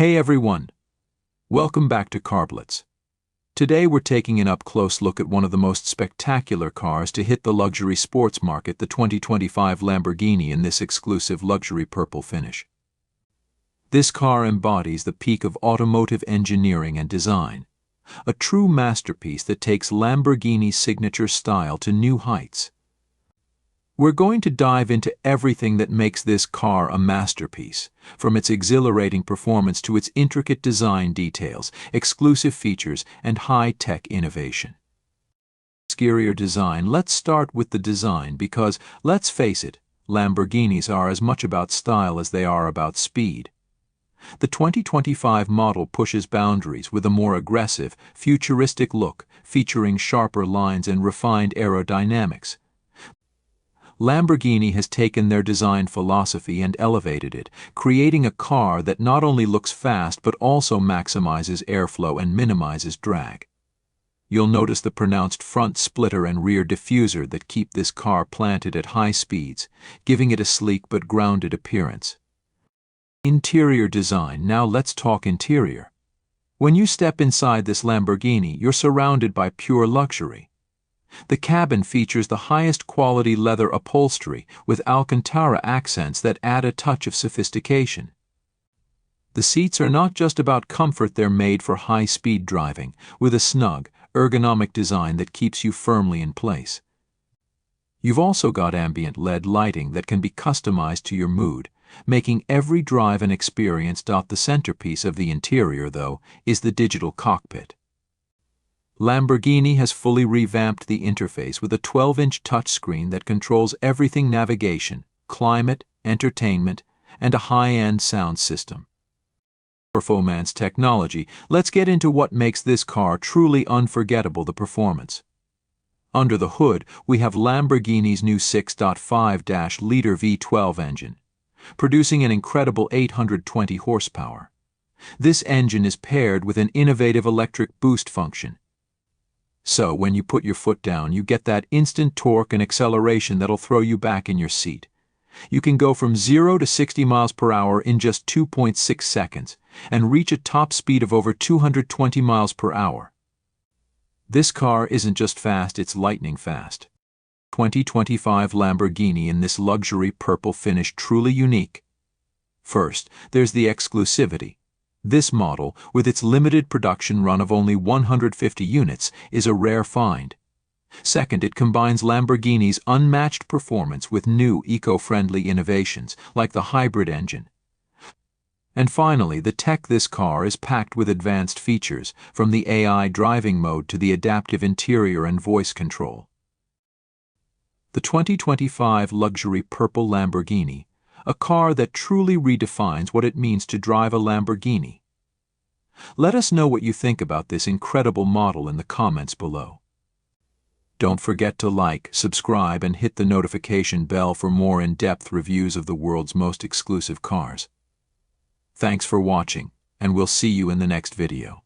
Hey everyone! Welcome back to CarBlitz. Today we're taking an up-close look at one of the most spectacular cars to hit the luxury sports market, the 2025 Lamborghini in this exclusive luxury purple finish. This car embodies the peak of automotive engineering and design, a true masterpiece that takes Lamborghini's signature style to new heights. We're going to dive into everything that makes this car a masterpiece, from its exhilarating performance to its intricate design details, exclusive features, and high-tech innovation. Exterior design. Let's start with the design because, let's face it, Lamborghinis are as much about style as they are about speed. The 2025 model pushes boundaries with a more aggressive, futuristic look, featuring sharper lines and refined aerodynamics. Lamborghini has taken their design philosophy and elevated it, creating a car that not only looks fast but also maximizes airflow and minimizes drag. You'll notice the pronounced front splitter and rear diffuser that keep this car planted at high speeds, giving it a sleek but grounded appearance. Interior design. Now let's talk interior. When you step inside this Lamborghini, you're surrounded by pure luxury. The cabin features the highest quality leather upholstery with Alcantara accents that add a touch of sophistication. The seats are not just about comfort, they're made for high-speed driving, with a snug, ergonomic design that keeps you firmly in place. You've also got ambient LED lighting that can be customized to your mood, making every drive an experience. The centerpiece of the interior, though, is the digital cockpit. Lamborghini has fully revamped the interface with a 12-inch touchscreen that controls everything: navigation, climate, entertainment, and a high-end sound system. Performance technology. Let's get into what makes this car truly unforgettable: the performance. Under the hood, we have Lamborghini's new 6.5-liter V12 engine, producing an incredible 820 horsepower. This engine is paired with an innovative electric boost function. So when you put your foot down, you get that instant torque and acceleration that'll throw you back in your seat. You can go from 0 to 60 miles per hour in just 2.6 seconds and reach a top speed of over 220 miles per hour. This car isn't just fast, it's lightning fast. 2025 Lamborghini in this luxury purple finish, truly unique. First, there's the exclusivity. This model, with its limited production run of only 150 units, is a rare find. Second, it combines Lamborghini's unmatched performance with new eco-friendly innovations, like the hybrid engine. And finally, the tech. This car is packed with advanced features, from the AI driving mode to the adaptive interior and voice control. The 2025 luxury purple Lamborghini, a car that truly redefines what it means to drive a Lamborghini. Let us know what you think about this incredible model in the comments below. Don't forget to like, subscribe, and hit the notification bell for more in-depth reviews of the world's most exclusive cars. Thanks for watching, and we'll see you in the next video.